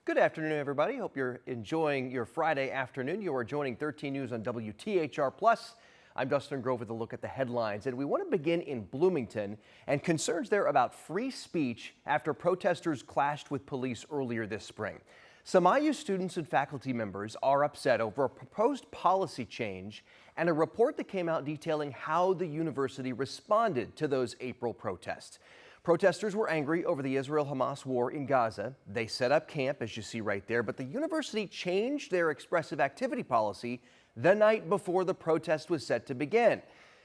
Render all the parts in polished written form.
Good afternoon, everybody. Hope you're enjoying your Friday afternoon. You are joining 13 News on WTHR Plus. I'm Dustin Grove with a look at the headlines, and we want to begin in Bloomington and concerns there about free speech after protesters clashed with police earlier this spring. Some IU students and faculty members are upset over a proposed policy change and a report that came out detailing how the university responded to those April protests. Protesters were angry over the Israel-Hamas war in Gaza. They set up camp, as you see right there, but the university changed their expressive activity policy the night before the protest was set to begin.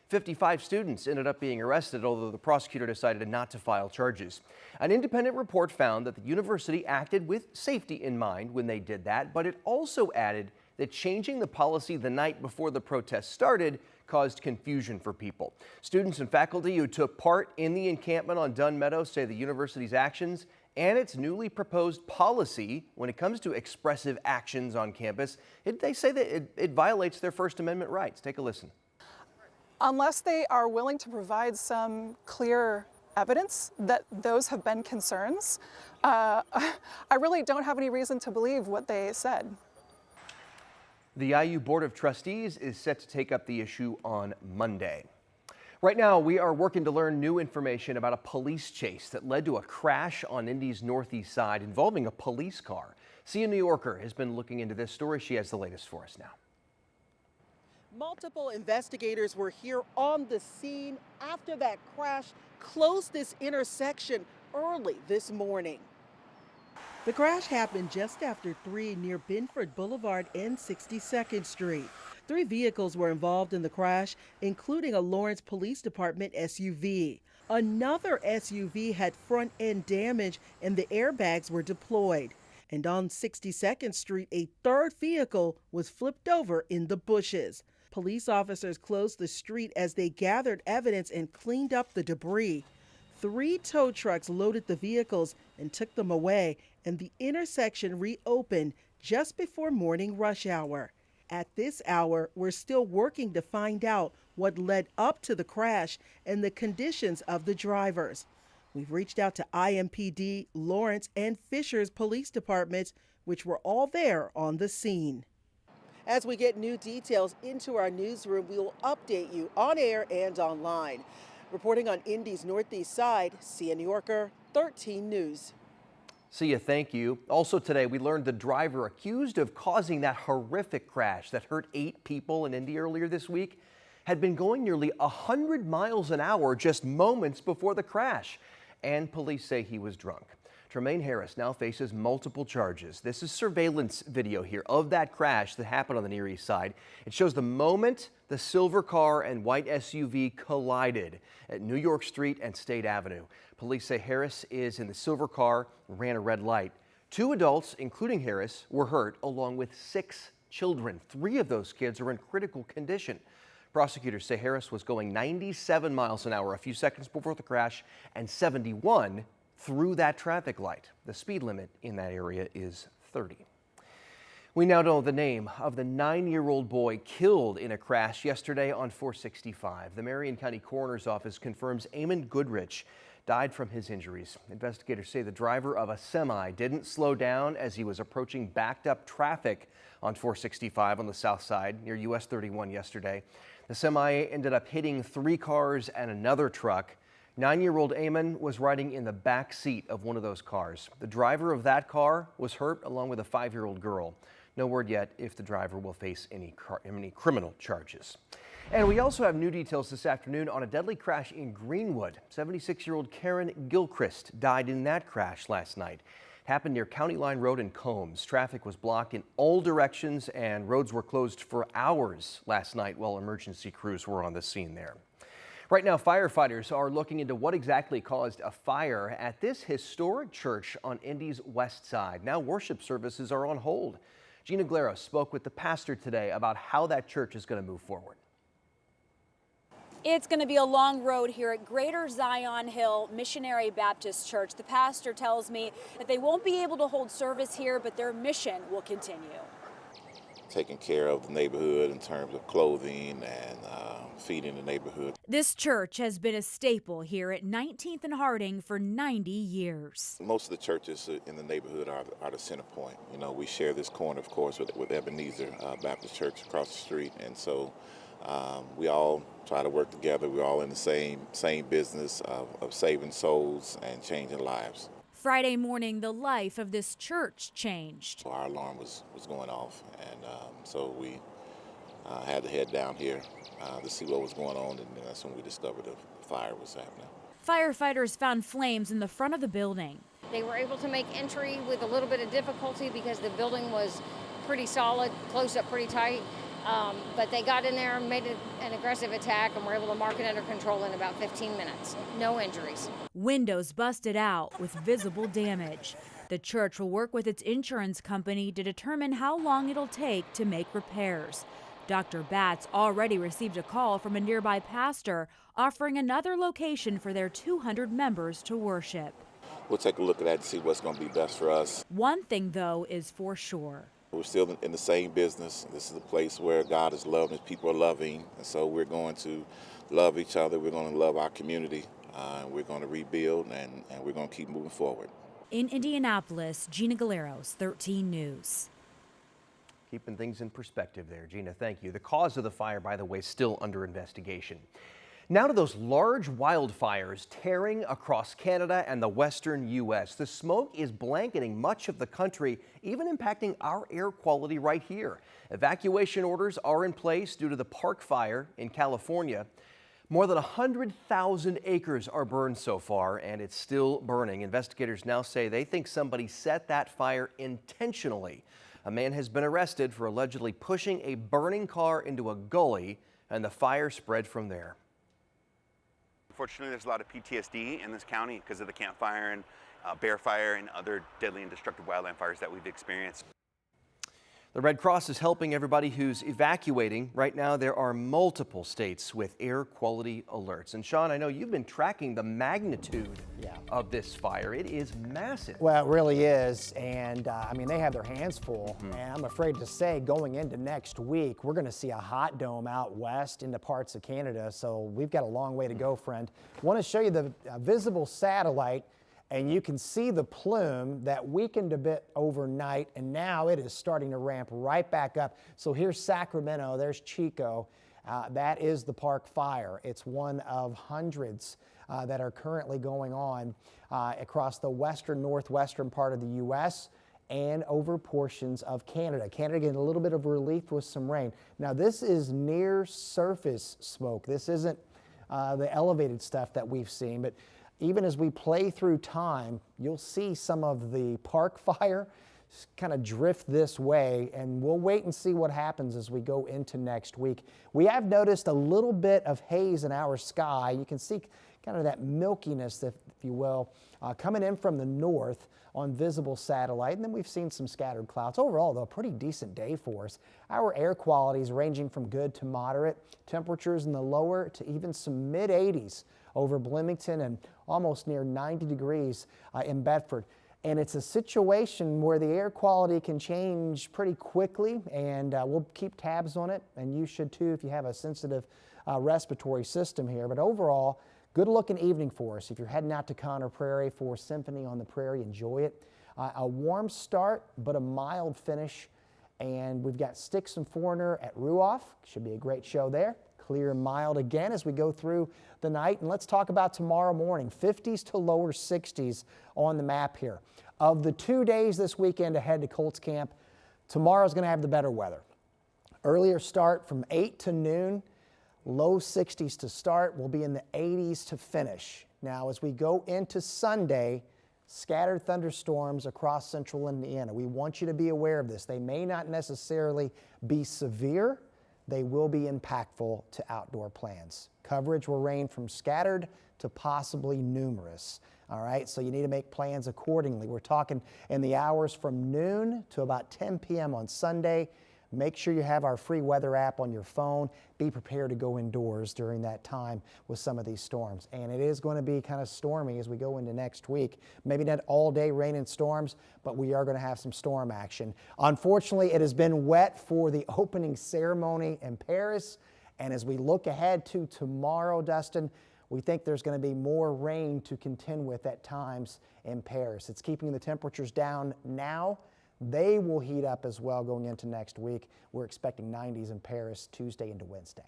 55 students ended up being arrested, although the prosecutor decided not to file charges. An independent report found that the university acted with safety in mind when they did that, but it also added that changing the policy the night before the protest started caused confusion for people. Students and faculty who took part in the encampment on Dunn Meadow say the university's actions and its newly proposed policy when it comes to expressive actions on campus, they say that it violates their First Amendment rights. Take a listen. Unless they are willing to provide some clear evidence that those have been concerns, I really don't have any reason to believe what they said. The IU Board of Trustees is set to take up the issue on Monday. Right now, we are working to learn new information about a police chase that led to a crash on Indy's northeast side involving a police car. See, a New Yorker has been looking into this story. She has the latest for us now. Multiple investigators were here on the scene after that crash closed this intersection early this morning. The crash happened just after 3 near Binford Boulevard and 62nd Street. 3 vehicles were involved in the crash, including a Lawrence Police Department SUV. Another SUV had front end damage and the airbags were deployed. And on 62nd Street, a third vehicle was flipped over in the bushes. Police officers closed the street as they gathered evidence and cleaned up the debris. 3 tow trucks loaded the vehicles and took them away, and the intersection reopened just before morning rush hour. At this hour, we're still working to find out what led up to the crash and the conditions of the drivers. We've reached out to IMPD, Lawrence, and Fishers police departments, which were all there on the scene. As we get new details into our newsroom, we will update you on air and online. Reporting on Indy's northeast side, see a New Yorker, 13 News. See ya, thank you. Also today, we learned the driver accused of causing that horrific crash that hurt 8 people in Indy earlier this week had been going nearly 100 miles an hour just moments before the crash. And police say he was drunk. Tremaine Harris now faces multiple charges. This is surveillance video here of that crash that happened on the Near East Side. It shows the moment the silver car and white SUV collided at New York Street and State Avenue. Police say Harris is in the silver car, ran a red light. 2 adults, including Harris, were hurt, along with 6 children. 3 of those kids are in critical condition. Prosecutors say Harris was going 97 miles an hour a few seconds before the crash and 71 through that traffic light. The speed limit in that area is 30. We now know the name of the 9-year-old boy killed in a crash yesterday on 465. The Marion County Coroner's Office confirms Eamon Goodrich died from his injuries. Investigators say the driver of a semi didn't slow down as he was approaching backed up traffic on 465 on the south side near US 31 yesterday. The semi ended up hitting 3 cars and another truck. 9-year-old Eamon was riding in the back seat of one of those cars. The driver of that car was hurt, along with a 5-year-old girl. No word yet if the driver will face any criminal charges. And we also have new details this afternoon on a deadly crash in Greenwood. 76-year-old Karen Gilchrist died in that crash last night. It happened near County Line Road in Combs. Traffic was blocked in all directions and roads were closed for hours last night while emergency crews were on the scene there. Right now, firefighters are looking into what exactly caused a fire at this historic church on Indy's west side. Now worship services are on hold. Gina Glera spoke with the pastor today about how that church is going to move forward. It's going to be a long road here at Greater Zion Hill Missionary Baptist Church. The pastor tells me that they won't be able to hold service here, but their mission will continue. taking care of the neighborhood in terms of clothing and feeding the neighborhood. This church has been a staple here at 19th and Harding for 90 years. Most of the churches in the neighborhood are the center point. You know, we share this corner, of course, with Ebenezer Baptist Church across the street, and so we all try to work together. We're all in the same business of saving souls and changing lives. Friday morning, the life of this church changed. Our alarm was going off, and so we had to head down here to see what was going on, and then that's when we discovered the fire was happening. Firefighters found flames in the front of the building. They were able to make entry with a little bit of difficulty because the building was pretty solid, closed up pretty tight. But they got in there, made an aggressive attack, and were able to mark it under control in about 15 minutes. No injuries. Windows busted out with visible damage. The church will work with its insurance company to determine how long it'll take to make repairs. Dr. Batts already received a call from a nearby pastor offering another location for their 200 members to worship. We'll take a look at that and see what's going to be best for us. One thing, though, is for sure. We're still in the same business. This is a place where God is loved and people are loving, and so we're going to love each other. We're going to love our community, and we're going to rebuild, and we're going to keep moving forward. In Indianapolis, Gina Galeros, 13 News. Keeping things in perspective there, Gina, thank you. The cause of the fire, by the way, is still under investigation. Now to those large wildfires tearing across Canada and the western U.S. The smoke is blanketing much of the country, even impacting our air quality right here. Evacuation orders are in place due to the Park Fire in California. More than 100,000 acres are burned so far, and it's still burning. Investigators now say they think somebody set that fire intentionally. A man has been arrested for allegedly pushing a burning car into a gully, and the fire spread from there. Unfortunately, there's a lot of PTSD in this county because of the Camp Fire and Bear Fire and other deadly and destructive wildland fires that we've experienced. The Red Cross is helping everybody who's evacuating. Right now, there are multiple states with air quality alerts. And Sean, I know you've been tracking the magnitude of this fire. It is massive. Well, it really is. And I mean, they have their hands full. And I'm afraid to say going into next week, we're going to see a hot dome out west into parts of Canada. So we've got a long way to go, friend. I want to show you the visible satellite. And you can see the plume that weakened a bit overnight, and now it is starting to ramp right back up. So here's Sacramento, there's Chico. That is the Park Fire. It's one of hundreds that are currently going on across the western, northwestern part of the U.S. and over portions of Canada. Canada getting a little bit of relief with some rain. Now this is near surface smoke. This isn't the elevated stuff that we've seen, but even as we play through time, you'll see some of the Park Fire kind of drift this way, and we'll wait and see what happens as we go into next week. We have noticed a little bit of haze in our sky. You can see kind of that milkiness, if you will, coming in from the north on visible satellite, and then we've seen some scattered clouds. Overall, though, a pretty decent day for us. Our air quality is ranging from good to moderate. Temperatures in the lower to even some mid-80s over Bloomington and almost near 90 degrees in Bedford. And it's a situation where the air quality can change pretty quickly, and we'll keep tabs on it, and you should too if you have a sensitive respiratory system here. But overall, good looking evening for us. If you're heading out to Conner Prairie for Symphony on the Prairie, enjoy it. A warm start, but a mild finish. And we've got Styx and Foreigner at Ruoff. Should be a great show there. Clear and mild again as we go through the night. And let's talk about tomorrow morning. 50s to lower 60s on the map here. Of the 2 days this weekend ahead to Colts Camp, tomorrow's going to have the better weather. Earlier start from 8 to noon. Low 60s to start. We'll be in the 80s to finish. Now, as we go into Sunday, scattered thunderstorms across central Indiana. We want you to be aware of this. They may not necessarily be severe. They will be impactful to outdoor plans. Coverage will range from scattered to possibly numerous. All right, so you need to make plans accordingly. We're talking in the hours from noon to about 10 p.m. on Sunday. Make sure you have our free weather app on your phone. Be prepared to go indoors during that time with some of these storms. And it is going to be kind of stormy as we go into next week. Maybe not all day rain and storms, but we are going to have some storm action. Unfortunately, it has been wet for the opening ceremony in Paris. And as we look ahead to tomorrow, Dustin, we think there's going to be more rain to contend with at times in Paris. It's keeping the temperatures down now. They will heat up as well going into next week. We're expecting 90s in Paris Tuesday into Wednesday.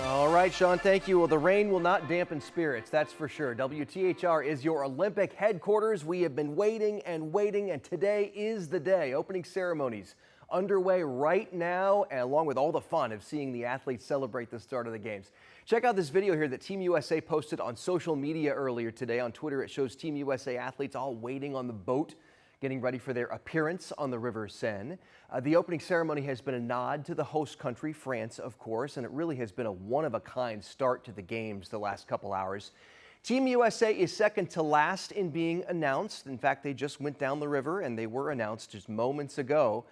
All right, Sean, thank you. Well, the rain will not dampen spirits, that's for sure. WTHR is your Olympic headquarters. We have been waiting and waiting, and today is the day. Opening ceremonies underway right now, along with all the fun of seeing the athletes celebrate the start of the games. Check out this video here that Team USA posted on social media earlier today. On Twitter, it shows Team USA athletes all waiting on the boat, getting ready for their appearance on the River Seine. The opening ceremony has been a nod to the host country, France, of course, and it really has been a one-of-a-kind start to the games the last couple hours. Team USA is second to last in being announced. In fact, they just went down the river and they were announced just moments ago.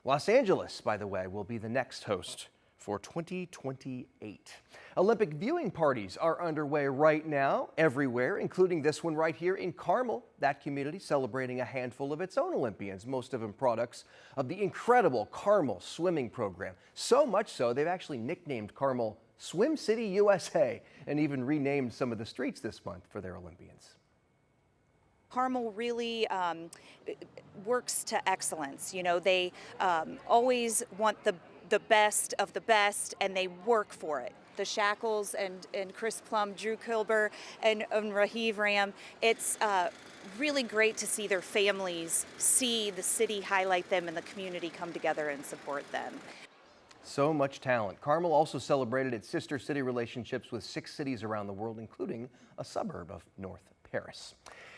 Los Angeles, by the way, will be the next host for 2028. Olympic viewing parties are underway right now everywhere, including this one right here in Carmel. That community celebrating a handful of its own Olympians, most of them products of the incredible Carmel swimming program. So much so, they've actually nicknamed Carmel Swim City USA and even renamed some of the streets this month for their Olympians. Carmel really works to excellence. You know, they always want the best of the best, and they work for it. The Shackles and Chris Plum, Drew Kilber, and Raheem Ram. It's really great to see their families see the city highlight them and the community come together and support them. So much talent. Carmel also celebrated its sister city relationships with 6 cities around the world, including a suburb of North Paris.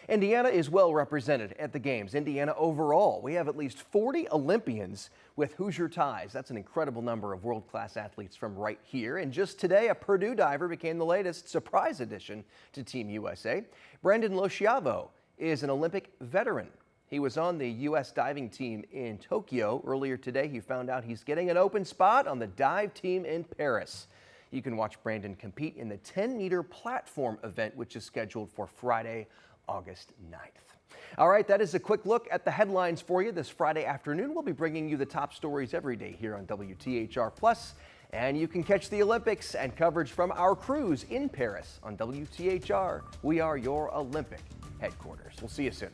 Indiana is well represented at the games. Indiana overall, we have at least 40 Olympians with Hoosier ties. That's an incredible number of world-class athletes from right here. And just today, a Purdue diver became the latest surprise addition to Team USA. Brandon Losciavo is an Olympic veteran. He was on the U.S. diving team in Tokyo. Earlier today, he found out he's getting an open spot on the dive team in Paris. You can watch Brandon compete in the 10-meter platform event, which is scheduled for Friday, August 9th. All right, that is a quick look at the headlines for you this Friday afternoon. We'll be bringing you the top stories every day here on WTHR+, and you can catch the Olympics and coverage from our crews in Paris on WTHR. We are your Olympic headquarters. We'll see you soon.